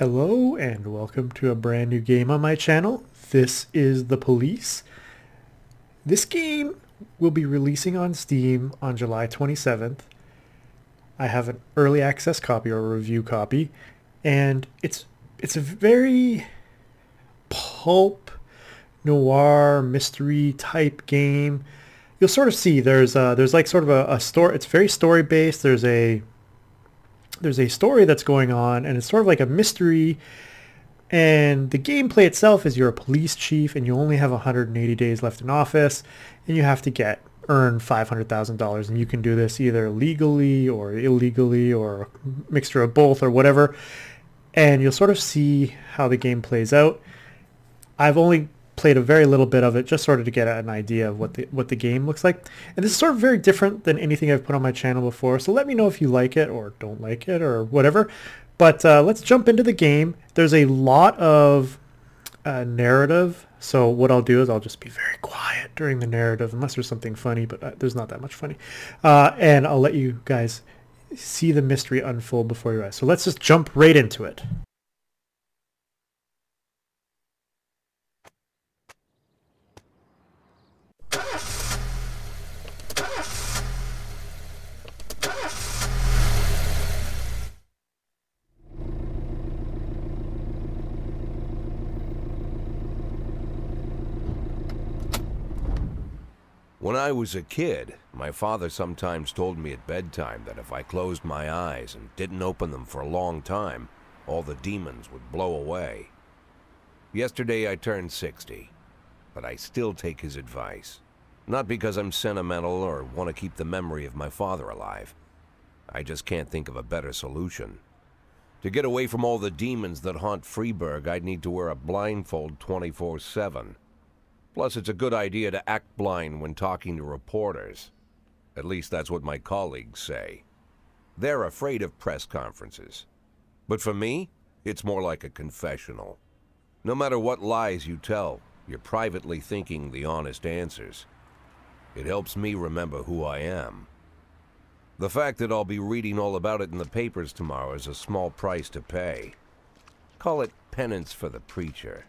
Hello and welcome to a brand new game on my channel. This is The Police. This game will be releasing on Steam on July 27th. I have an early access copy or a review copy, and it's a very pulp noir mystery type game. You'll sort of see there's like sort of a story. It's very story based. There's a story that's going on, and it's sort of like a mystery, and the gameplay itself is you're a police chief and you only have 180 days left in office, and you have to earn $500,000, and you can do this either legally or illegally or a mixture of both or whatever, and you'll sort of see how the game plays out. I've only played a very little bit of it, just sort of to get an idea of what the game looks like. And this is sort of very different than anything I've put on my channel before, so let me know if you like it or don't like it or whatever. But let's jump into the game. There's a lot of narrative, so what I'll do is I'll just be very quiet during the narrative, unless there's something funny, but there's not that much funny. And I'll let you guys see the mystery unfold before your eyes. So let's just jump right into it. When I was a kid, my father sometimes told me at bedtime that if I closed my eyes and didn't open them for a long time, all the demons would blow away. Yesterday I turned 60, but I still take his advice. Not because I'm sentimental or want to keep the memory of my father alive. I just can't think of a better solution. To get away from all the demons that haunt Freeburg, I'd need to wear a blindfold 24/7. Plus, it's a good idea to act blind when talking to reporters. At least that's what my colleagues say. They're afraid of press conferences. But for me, it's more like a confessional. No matter what lies you tell, you're privately thinking the honest answers. It helps me remember who I am. The fact that I'll be reading all about it in the papers tomorrow is a small price to pay. Call it penance for the preacher.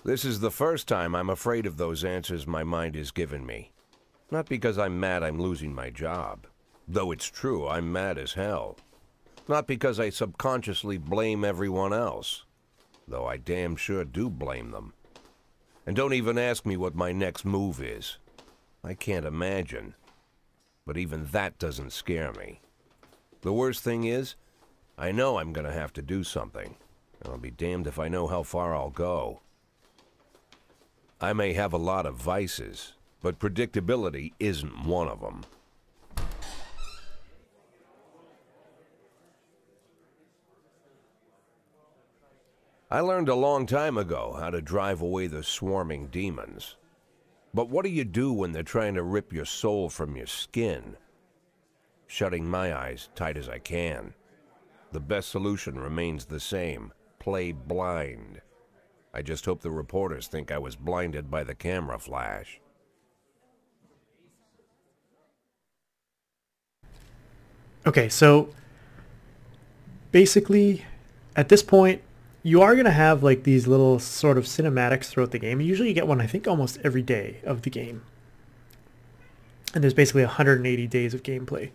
This is the first time I'm afraid of those answers my mind has given me. Not because I'm mad I'm losing my job. Though it's true, I'm mad as hell. Not because I subconsciously blame everyone else. Though I damn sure do blame them. And don't even ask me what my next move is. I can't imagine. But even that doesn't scare me. The worst thing is, I know I'm gonna have to do something. And I'll be damned if I know how far I'll go. I may have a lot of vices, but predictability isn't one of them. I learned a long time ago how to drive away the swarming demons. But what do you do when they're trying to rip your soul from your skin? Shutting my eyes tight as I can. The best solution remains the same: play blind. I just hope the reporters think I was blinded by the camera flash. Okay, so basically at this point you are going to have like these little sort of cinematics throughout the game. Usually you get one, I think, almost every day of the game. And there's basically 180 days of gameplay.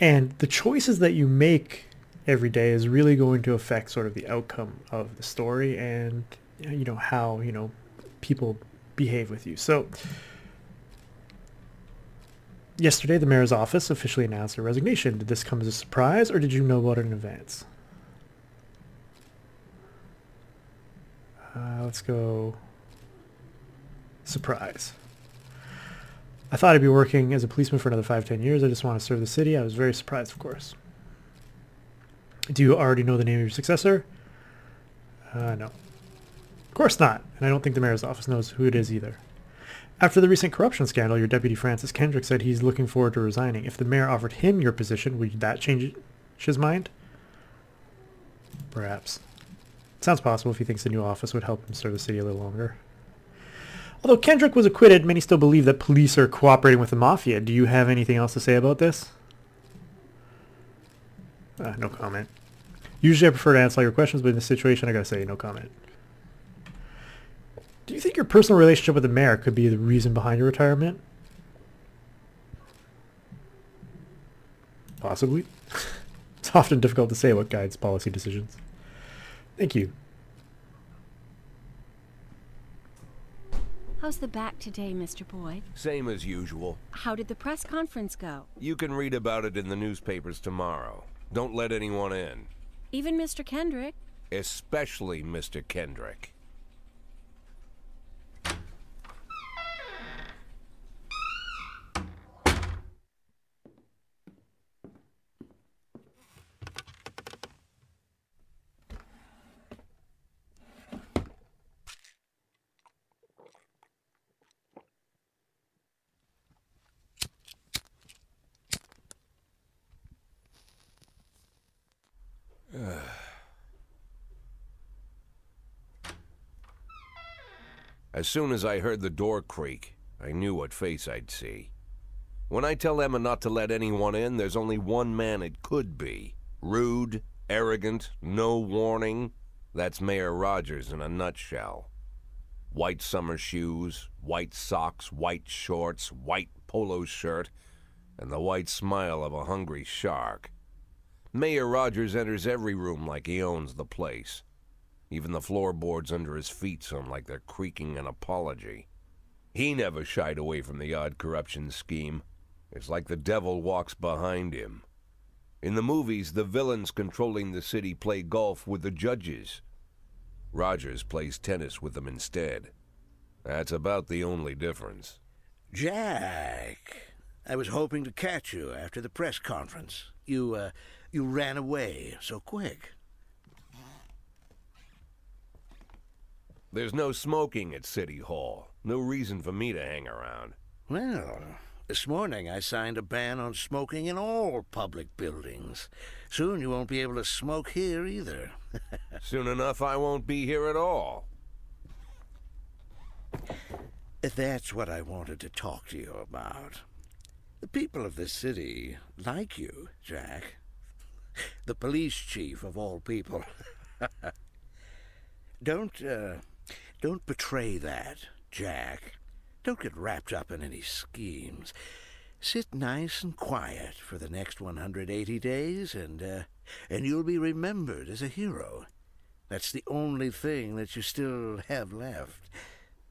And the choices that you make every day is really going to affect sort of the outcome of the story and, you know, how, you know, people behave with you. So yesterday the mayor's office officially announced a resignation. Did this come as a surprise, or did you know about it in advance? Let's go surprise. I thought I'd be working as a policeman for another 5-10 years. I just want to serve the city. I was very surprised, of course. Do you already know the name of your successor? No. Of course not. And I don't think the mayor's office knows who it is either. After the recent corruption scandal, your deputy Francis Kendrick said he's looking forward to resigning. If the mayor offered him your position, would that change his mind? Perhaps. Sounds possible if he thinks the new office would help him serve the city a little longer. Although Kendrick was acquitted, many still believe that police are cooperating with the mafia. Do you have anything else to say about this? No comment. Usually I prefer to answer all your questions, but in this situation I gotta say no comment. Do you think your personal relationship with the mayor could be the reason behind your retirement? Possibly. It's often difficult to say what guides policy decisions. Thank you. How's the back today, Mr. Boyd? Same as usual. How did the press conference go? You can read about it in the newspapers tomorrow. Don't let anyone in. Even Mr. Kendrick? Especially Mr. Kendrick. As soon as I heard the door creak, I knew what face I'd see. When I tell Emma not to let anyone in, there's only one man it could be. Rude, arrogant, no warning. That's Mayor Rogers in a nutshell. White summer shoes, white socks, white shorts, white polo shirt, and the white smile of a hungry shark. Mayor Rogers enters every room like he owns the place. Even the floorboards under his feet sound like they're creaking an apology. He never shied away from the odd corruption scheme. It's like the devil walks behind him. In the movies, the villains controlling the city play golf with the judges. Rogers plays tennis with them instead. That's about the only difference. Jack, I was hoping to catch you after the press conference. You ran away so quick. There's no smoking at City Hall. No reason for me to hang around. Well, this morning I signed a ban on smoking in all public buildings. Soon you won't be able to smoke here either. Soon enough I won't be here at all. That's what I wanted to talk to you about. The people of this city like you, Jack. The police chief of all people. Don't betray that, Jack. Don't get wrapped up in any schemes. Sit nice and quiet for the next 180 days, and you'll be remembered as a hero. That's the only thing that you still have left.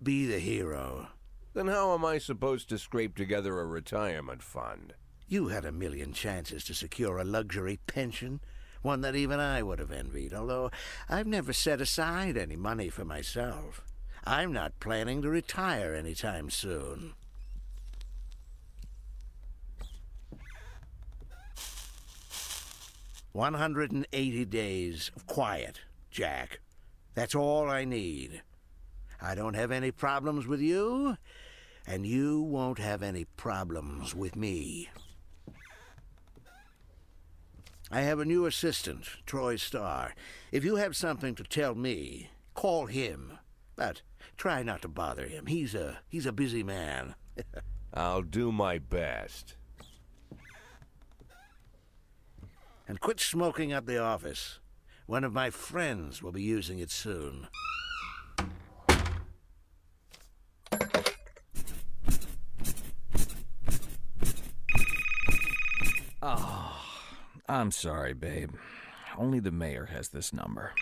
Be the hero. Then how am I supposed to scrape together a retirement fund? You had a million chances to secure a luxury pension, one that even I would have envied, although I've never set aside any money for myself. I'm not planning to retire anytime soon. "180 days of quiet, Jack. That's all I need. I don't have any problems with you, and you won't have any problems with me. I have a new assistant, Troy Starr. If you have something to tell me, call him. But try not to bother him. He's a busy man." I'll do my best. And quit smoking up the office. One of my friends will be using it soon. Oh, I'm sorry, babe. Only the mayor has this number.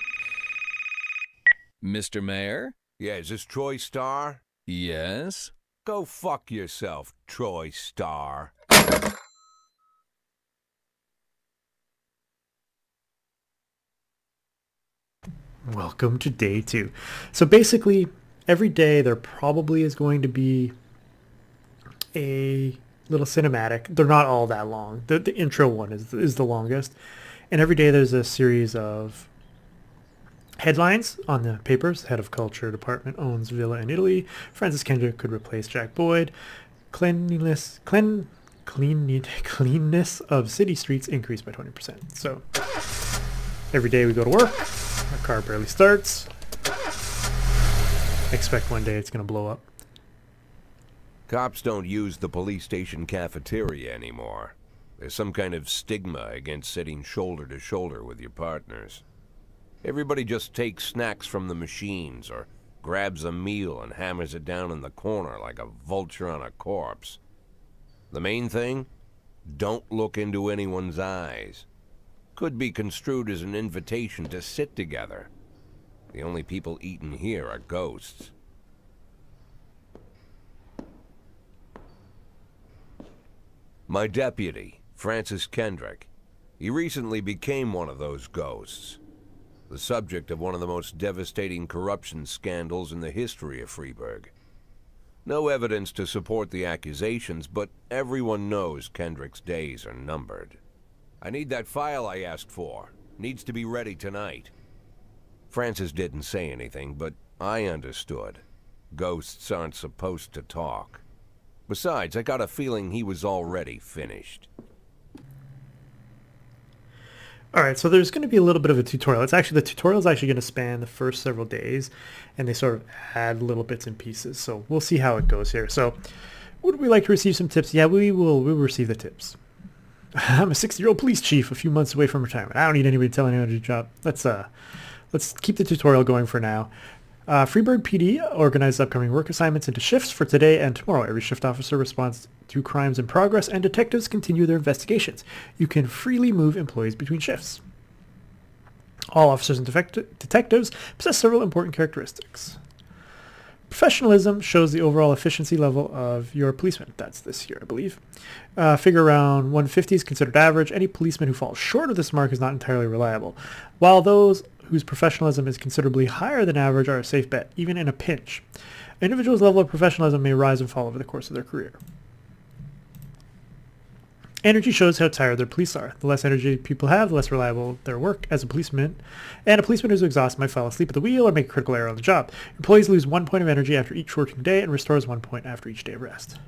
Mr. Mayor? Yeah, is this Troy Starr? Yes? Go fuck yourself, Troy Starr. Welcome to day 2. So basically, every day there probably is going to be a little cinematic. They're not all that long. The intro one is the longest. And every day there's a series of headlines on the papers. Head of Culture Department owns villa in Italy. Francis Kendrick could replace Jack Boyd. Cleanliness of city streets increased by 20%. So every day we go to work. Car barely starts. Expect one day it's going to blow up. Cops don't use the police station cafeteria anymore. There's some kind of stigma against sitting shoulder to shoulder with your partners. Everybody just takes snacks from the machines or grabs a meal and hammers it down in the corner like a vulture on a corpse. The main thing? Don't look into anyone's eyes. Could be construed as an invitation to sit together. The only people eating here are ghosts. My deputy, Francis Kendrick. He recently became one of those ghosts. The subject of one of the most devastating corruption scandals in the history of Freeburg. No evidence to support the accusations, but everyone knows Kendrick's days are numbered. I need that file I asked for. Needs to be ready tonight. Francis didn't say anything, but I understood. Ghosts aren't supposed to talk. Besides, I got a feeling he was already finished. Alright, so there's going to be a little bit of a tutorial. The tutorial is actually going to span the first several days, and they sort of add little bits and pieces. So we'll see how it goes here. So would we like to receive some tips? Yeah, we will receive the tips. I'm a 60-year-old police chief a few months away from retirement. I don't need anybody telling me how to do the job. Let's keep the tutorial going for now. Freeburg PD organizes upcoming work assignments into shifts for today and tomorrow. Every shift officer responds to crimes in progress, and detectives continue their investigations. You can freely move employees between shifts. All officers and detectives possess several important characteristics. Professionalism shows the overall efficiency level of your policeman. That's this year, I believe. Figure around 150 is considered average. Any policeman who falls short of this mark is not entirely reliable, while those whose professionalism is considerably higher than average are a safe bet, even in a pinch. An individual's level of professionalism may rise and fall over the course of their career. Energy shows how tired their police are. The less energy people have, the less reliable their work as a policeman. And a policeman who's exhausted might fall asleep at the wheel or make a critical error on the job. Employees lose 1 point of energy after each working day and restores 1 point after each day of rest.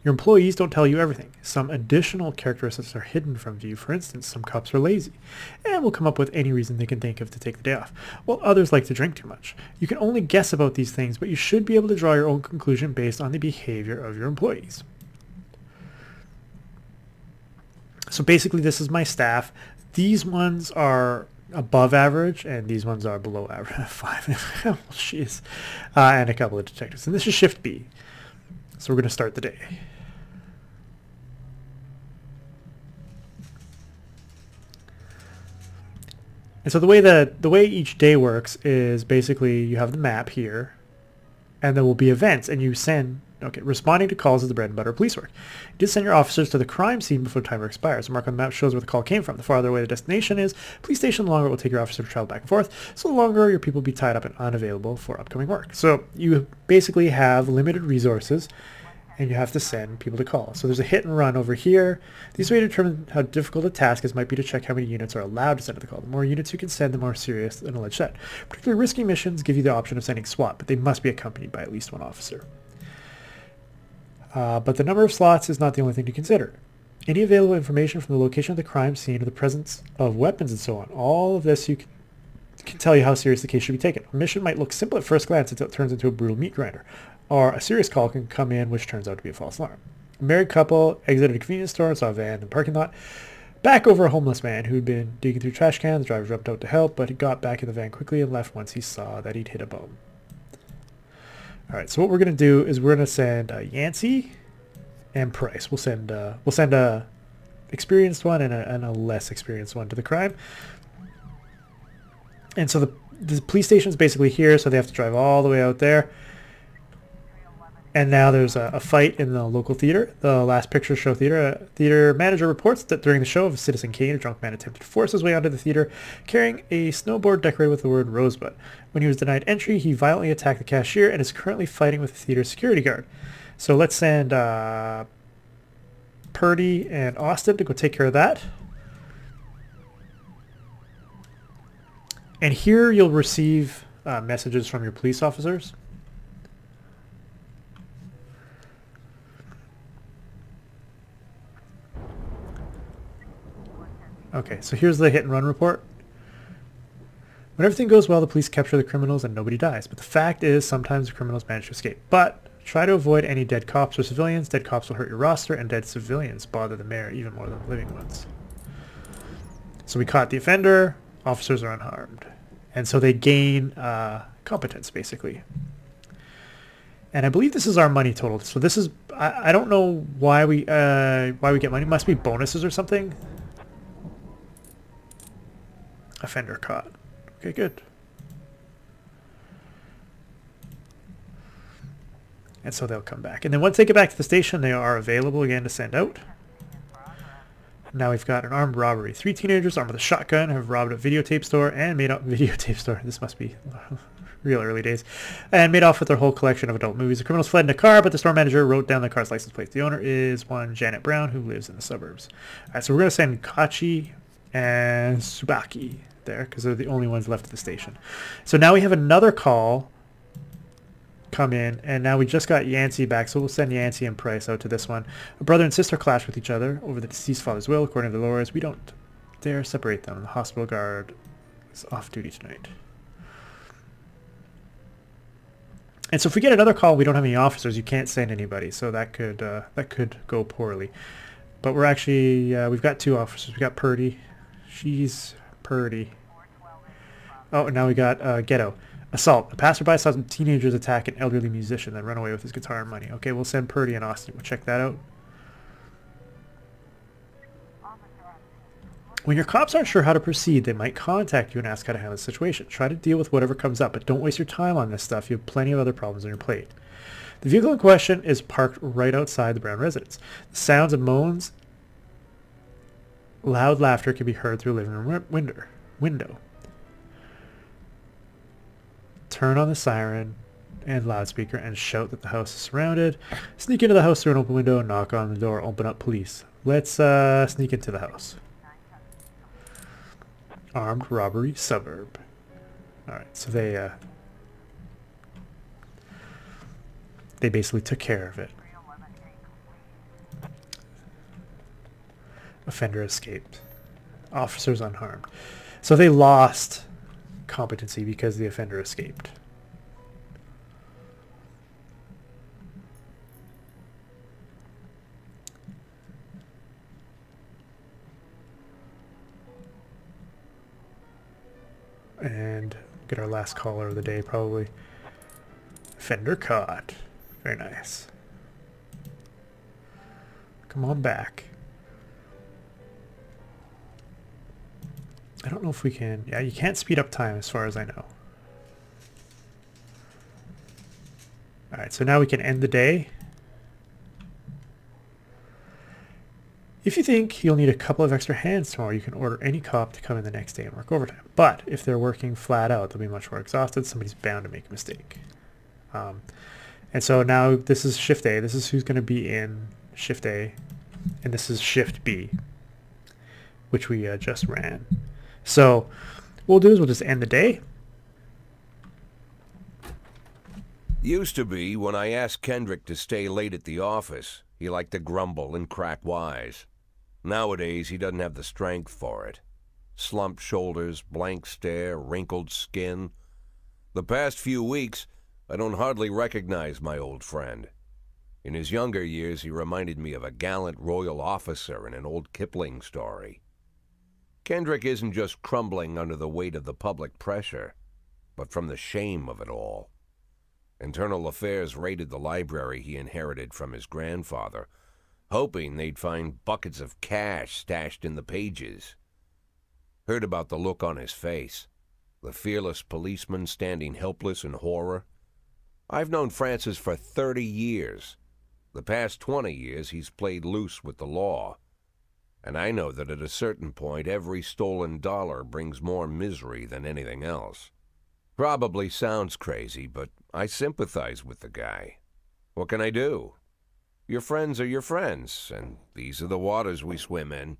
Your employees don't tell you everything. Some additional characteristics are hidden from view. For instance, some cops are lazy and will come up with any reason they can think of to take the day off, while others like to drink too much. You can only guess about these things, but you should be able to draw your own conclusion based on the behavior of your employees. So basically, this is my staff. These ones are above average, and these ones are below average. 5. Oh, jeez. And a couple of detectives. And this is shift B. So we're going to start the day. And so the way each day works is basically you have the map here, and there will be events, and you send. Okay, responding to calls is the bread and butter of police work. You just send your officers to the crime scene before the timer expires. The mark on the map shows where the call came from. The farther away the destination is, police station, the longer it will take your officer to travel back and forth, so the longer your people will be tied up and unavailable for upcoming work. So you basically have limited resources, and you have to send people to call. So there's a hit and run over here. These way to determine how difficult a task is might be to check how many units are allowed to send to the call. The more units you can send, the more serious an alleged threat. Particularly risky missions give you the option of sending SWAT, but they must be accompanied by at least one officer. But the number of slots is not the only thing to consider. Any available information from the location of the crime scene or the presence of weapons and so on, all of this can tell you how serious the case should be taken. A mission might look simple at first glance until it turns into a brutal meat grinder, or a serious call can come in which turns out to be a false alarm. A married couple exited a convenience store and saw a van in the parking lot. Back over a homeless man who'd been digging through trash cans. The driver jumped out to help, but he got back in the van quickly and left once he saw that he'd hit a bone. Alright, so what we're going to do is we're going to send Yancey and Price. We'll send a experienced one and a less experienced one to the crime. And so the police station is basically here, so they have to drive all the way out there. And now there's a fight in the local theater. The last pictures show theater. Theater manager reports that during the show of Citizen Kane, a drunk man attempted to force his way onto the theater carrying a snowboard decorated with the word Rosebud. When he was denied entry, he violently attacked the cashier and is currently fighting with the theater security guard. So let's send Purdy and Austin to go take care of that. And here you'll receive messages from your police officers. Okay, so here's the hit and run report. When everything goes well, the police capture the criminals and nobody dies. But the fact is, sometimes the criminals manage to escape. But try to avoid any dead cops or civilians. Dead cops will hurt your roster, and dead civilians bother the mayor even more than the living ones. So we caught the offender. Officers are unharmed. And so they gain competence, basically. And I believe this is our money total. So this is... I don't know why we get money. It must be bonuses or something. Offender caught. Okay, good. And so they'll come back. And then once they get back to the station, they are available again to send out. Now we've got an armed robbery. 3 teenagers armed with a shotgun have robbed a videotape store and made off... Videotape store. This must be real early days. And made off with their whole collection of adult movies. The criminals fled in a car, but the store manager wrote down the car's license plate. The owner is one Janet Brown, who lives in the suburbs. All right, so we're going to send Kachi and Subaki there because they're the only ones left at the station. So now we have another call come in, and now we just got Yancey back, so we'll send Yancey and Price out to this one. A brother and sister clash with each other over the deceased father's will. According to the lawyers, we don't dare separate them. The hospital guard is off duty tonight. And so if we get another call, we don't have any officers. You can't send anybody, so that could go poorly. But we're actually we've got 2 officers. We got Purdy. She's Purdy. Oh, and now we got Ghetto. Assault. A passerby saw some teenagers attack an elderly musician, then run away with his guitar and money. Okay, we'll send Purdy and Austin. We'll check that out. When your cops aren't sure how to proceed, they might contact you and ask how to handle the situation. Try to deal with whatever comes up, but don't waste your time on this stuff. You have plenty of other problems on your plate. The vehicle in question is parked right outside the Brown residence. The sounds of moans, loud laughter can be heard through a living room window. Turn on the siren and loudspeaker and shout that the house is surrounded. Sneak into the house through an open window and knock on the door. Open up, police. Let's sneak into the house. Armed robbery suburb. Alright, so they basically took care of it. Offender escaped. Officers unharmed. So they lost competency because the offender escaped. And get our last caller of the day, probably. Offender caught. Very nice. Come on back. I don't know if we can... Yeah, you can't speed up time as far as I know. Alright, so now we can end the day. If you think you'll need a couple of extra hands tomorrow, you can order any cop to come in the next day and work overtime. But if they're working flat out, they'll be much more exhausted. Somebody's bound to make a mistake. And so now this is shift A. This is who's going to be in shift A. And this is shift B, which we just ran. So what we'll do is we'll just end the day. Used to be when I asked Kendrick to stay late at the office, he liked to grumble and crack wise. Nowadays, he doesn't have the strength for it. Slumped shoulders, blank stare, wrinkled skin. The past few weeks, I don't hardly recognize my old friend. In his younger years, he reminded me of a gallant royal officer in an old Kipling story. Kendrick isn't just crumbling under the weight of the public pressure, but from the shame of it all. Internal Affairs raided the library he inherited from his grandfather, hoping they'd find buckets of cash stashed in the pages. Heard about the look on his face, the fearless policeman standing helpless in horror. I've known Francis for 30 years. The past 20 years he's played loose with the law. And I know that at a certain point, every stolen dollar brings more misery than anything else. Probably sounds crazy, but I sympathize with the guy. What can I do? Your friends are your friends, and these are the waters we swim in.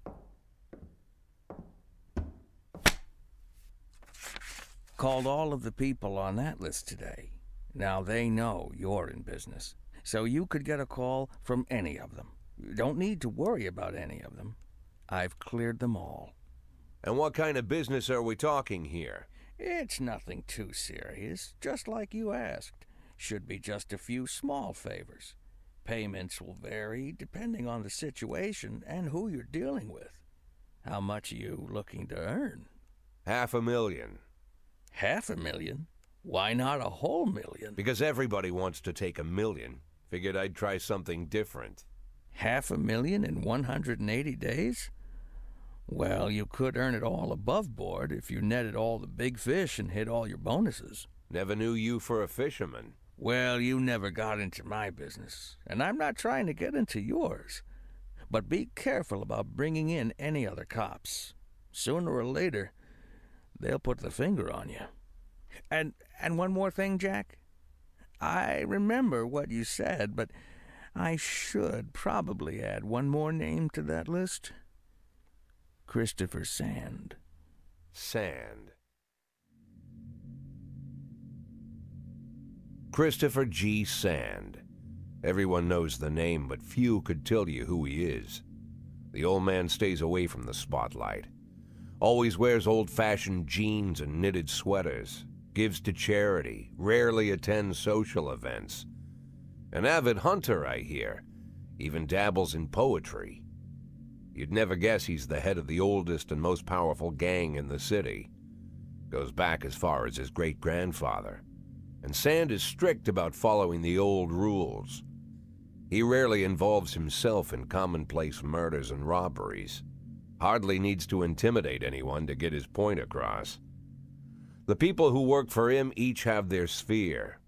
Called all of the people on that list today. Now they know you're in business, so you could get a call from any of them. You don't need to worry about any of them. I've cleared them all. And what kind of business are we talking here? It's nothing too serious, just like you asked. Should be just a few small favors. Payments will vary depending on the situation and who you're dealing with. How much are you looking to earn? $500,000. $500,000? Why not a whole million? Because everybody wants to take $1 million. Figured I'd try something different. $500,000 in 180 days? Well, you could earn it all above board if you netted all the big fish and hit all your bonuses. Never knew you for a fisherman. Well, you never got into my business, and I'm not trying to get into yours. But be careful about bringing in any other cops. Sooner or later, they'll put the finger on you. And one more thing, Jack. I remember what you said, but I should probably add one more name to that list. Christopher Sand. Sand. Christopher G. Sand. Everyone knows the name, but few could tell you who he is. The old man stays away from the spotlight. Always wears old-fashioned jeans and knitted sweaters. Gives to charity. Rarely attends social events. An avid hunter, I hear. Even dabbles in poetry. You'd never guess he's the head of the oldest and most powerful gang in the city. Goes back as far as his great-grandfather. And Sand is strict about following the old rules. He rarely involves himself in commonplace murders and robberies. Hardly needs to intimidate anyone to get his point across. The people who work for him each have their sphere.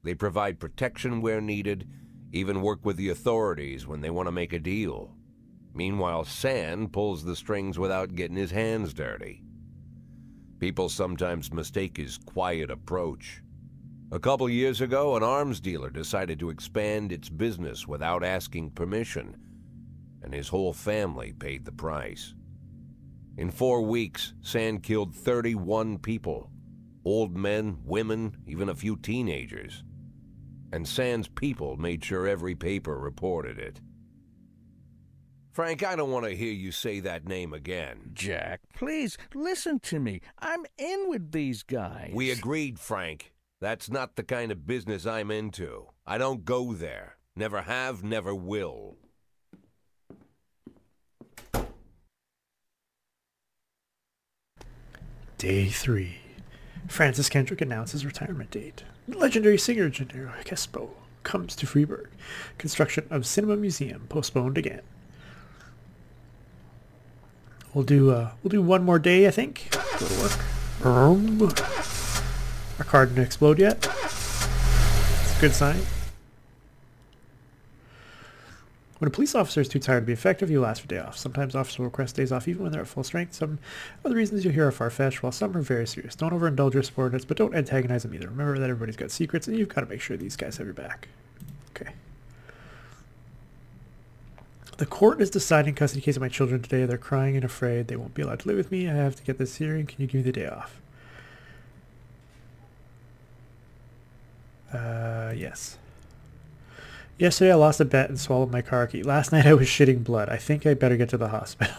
They provide protection where needed, even work with the authorities when they want to make a deal. Meanwhile, Sand pulls the strings without getting his hands dirty. People sometimes mistake his quiet approach. A couple years ago, an arms dealer decided to expand its business without asking permission, and his whole family paid the price. In 4 weeks, Sand killed 31 people. Old men, women, even a few teenagers. And Sand's people made sure every paper reported it. Frank, I don't want to hear you say that name again. Jack, please, listen to me. I'm in with these guys. We agreed, Frank. That's not the kind of business I'm into. I don't go there. Never have, never will. Day 3. Francis Kendrick announces retirement date. Legendary singer Gennaro Crespo comes to Freeburg. Construction of Cinema Museum postponed again. We'll do one more day, I think. Go to work. Our card didn't explode yet. It's a good sign. When a police officer is too tired to be effective, he will ask for a day off. Sometimes officers will request days off even when they're at full strength. Some of the reasons you'll hear are far-fetched, while some are very serious. Don't overindulge your subordinates, but don't antagonize them either. Remember that everybody's got secrets, and you've got to make sure these guys have your back. Okay. The court is deciding custody case of my children today. They're crying and afraid they won't be allowed to live with me. I have to get this hearing. Can you give me the day off? Yes. Yesterday I lost a bet and swallowed my car key. Last night I was shitting blood. I think I better get to the hospital.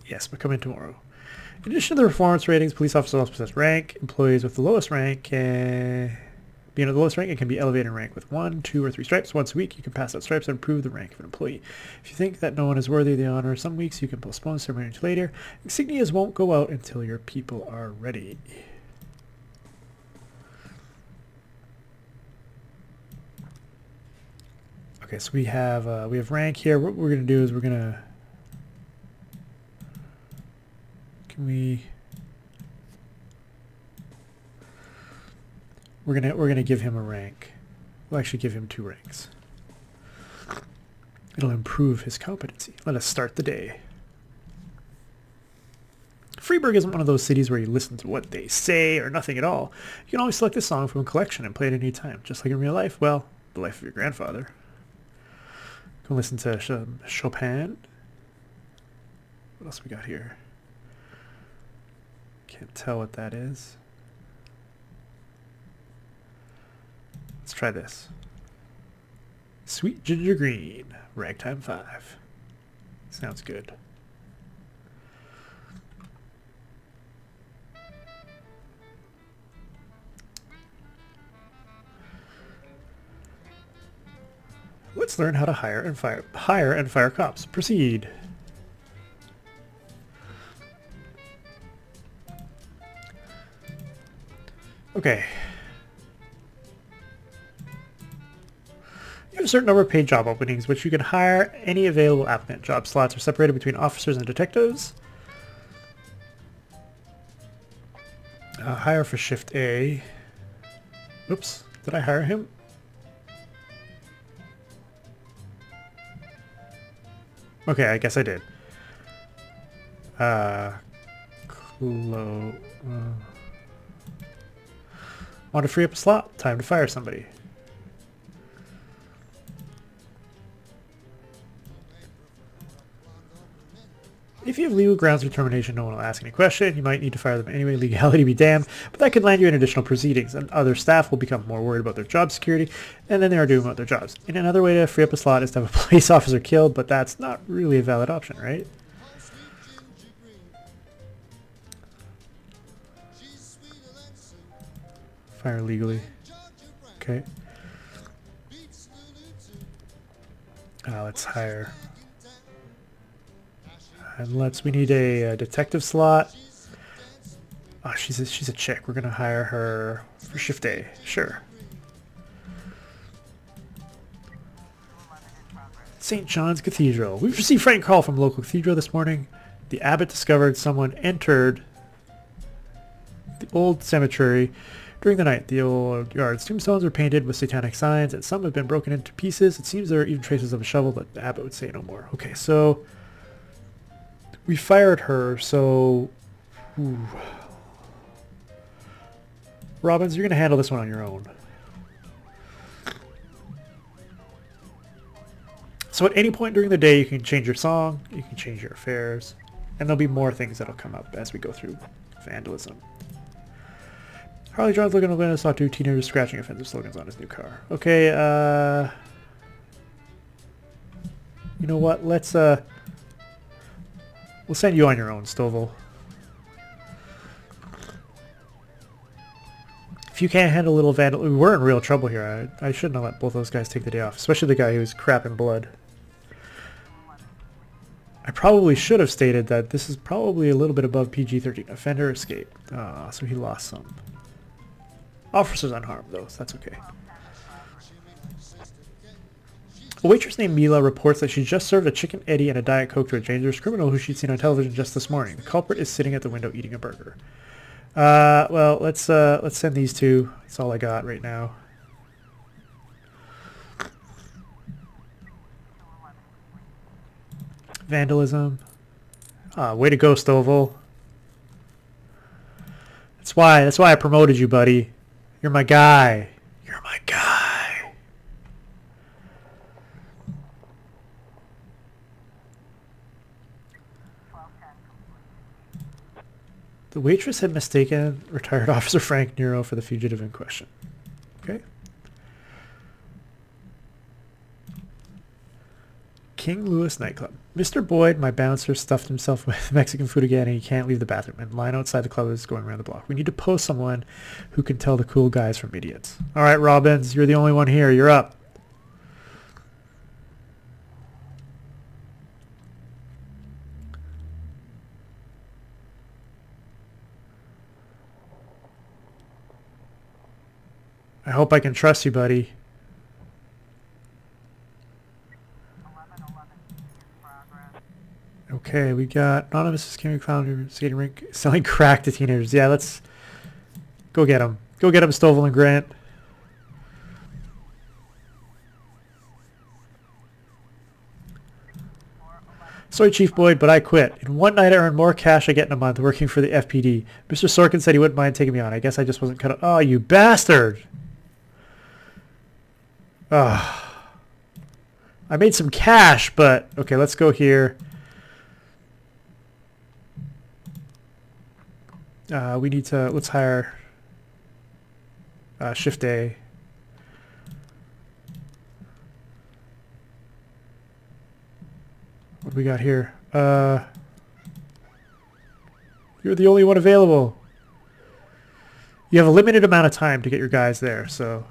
Yes, but come in tomorrow. In addition to the performance ratings, police officers also possess rank. Employees with the lowest rank can be under the lowest rank and can be elevated in rank with 1, 2, or 3 stripes. Once a week, you can pass out stripes and improve the rank of an employee. If you think that no one is worthy of the honor, some weeks you can postpone the ceremony to later. Insignias won't go out until your people are ready. Okay, so we have rank here. What we're gonna do is we're gonna We're gonna give him a rank. We'll actually give him 2 ranks. It'll improve his competency. Let us start the day. Freeburg isn't one of those cities where you listen to what they say or nothing at all. You can always select a song from a collection and play it at any time, just like in real life. Well, the life of your grandfather. Go listen to Chopin. What else we got here? Can't tell what that is. Let's try this. Sweet Ginger Green, Ragtime 5. Sounds good. Let's learn how to hire and fire cops. Proceed. Okay. You have a certain number of paid job openings, which you can hire any available applicant. Job slots are separated between officers and detectives. Hire for shift A. Oops, did I hire him? Okay, I guess I did. Want to free up a slot? Time to fire somebody. If you have legal grounds for termination, no one will ask any question. You might need to fire them anyway, legality be damned, but that could land you in additional proceedings, and other staff will become more worried about their job security, and then they are doing about their jobs. And another way to free up a slot is to have a police officer killed, but that's not really a valid option, right? Fire legally. Okay. Let's hire. And we need a detective slot. Oh, she's a chick. We're gonna hire her for shift A. Sure. St. John's Cathedral. We've received a frank call from the local cathedral this morning. The abbot discovered someone entered the old cemetery during the night. The old yard's tombstones are painted with satanic signs, and some have been broken into pieces. It seems there are even traces of a shovel, but the abbot would say no more. Okay, so we fired her, so... Ooh. Robbins, you're going to handle this one on your own. So at any point during the day, you can change your song, you can change your affairs, and there'll be more things that'll come up as we go through vandalism. Harley John's looking to win. Saw two teenagers scratching offensive slogans on his new car. Okay, you know what? Let's, we'll send you on your own, Stovall. If you can't handle a little vandal... We're in real trouble here. I shouldn't have let both those guys take the day off. Especially the guy who was crapping blood. I probably should have stated that this is probably a little bit above PG-13. Offender escaped. Ah, so he lost some. Officer's unharmed, though, so that's okay. A waitress named Mila reports that she just served a chicken Eddie and a Diet Coke to a dangerous criminal who she'd seen on television just this morning. The culprit is sitting at the window eating a burger. Well, let's send these two. That's all I got right now. Vandalism. Way to go, Stovall. That's why I promoted you, buddy. You're my guy. You're my guy. The waitress had mistaken retired Officer Frank Nero for the fugitive in question. Okay. King Louis nightclub. Mr. Boyd, my bouncer, stuffed himself with Mexican food again and he can't leave the bathroom. And line outside the club is going around the block. We need to post someone who can tell the cool guys from idiots. All right, Robbins, you're the only one here. You're up. I hope I can trust you, buddy. Okay, we got anonymous scary clown skating rink selling crack to teenagers. Yeah, let's go get him. Go get him, Stovall and Grant. Sorry, Chief Boyd, but I quit. In one night, I earned more cash I get in a month working for the FPD. Mr. Sorkin said he wouldn't mind taking me on. I guess I just wasn't cut out. Oh, you bastard! I made some cash, but... Okay, let's go here. We need to... Let's hire... Shift A. What do we got here? You're the only one available. You have a limited amount of time to get your guys there, so...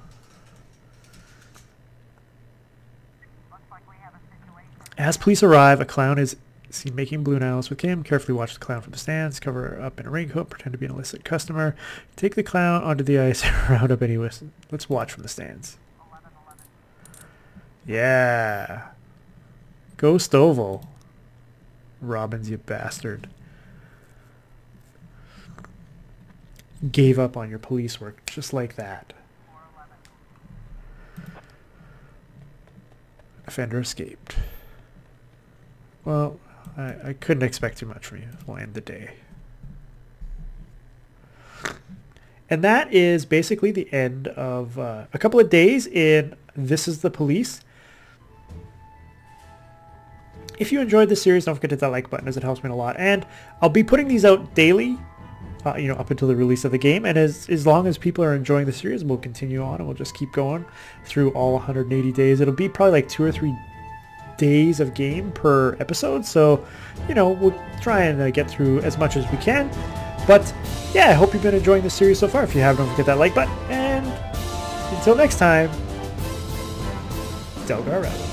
As police arrive, a clown is seen making balloon animals with him. Carefully watch the clown from the stands. Cover up in a raincoat. Pretend to be an illicit customer. Take the clown onto the ice and round up any whistle. Let's watch from the stands. Yeah. Ghost Oval. Robbins, you bastard. Gave up on your police work just like that. Offender escaped. Well, I couldn't expect too much from you. We'll end the day. And that is basically the end of a couple of days in This Is the Police. If you enjoyed this series, don't forget to hit that like button as it helps me a lot. And I'll be putting these out daily, you know, up until the release of the game. And as long as people are enjoying the series, we'll continue on and we'll just keep going through all 180 days. It'll be probably like 2 or 3 days of game per episode, so you know, we'll try and get through as much as we can. But yeah, I hope you've been enjoying this series so far. If you have, don't forget that like button, and until next time, Delgar out.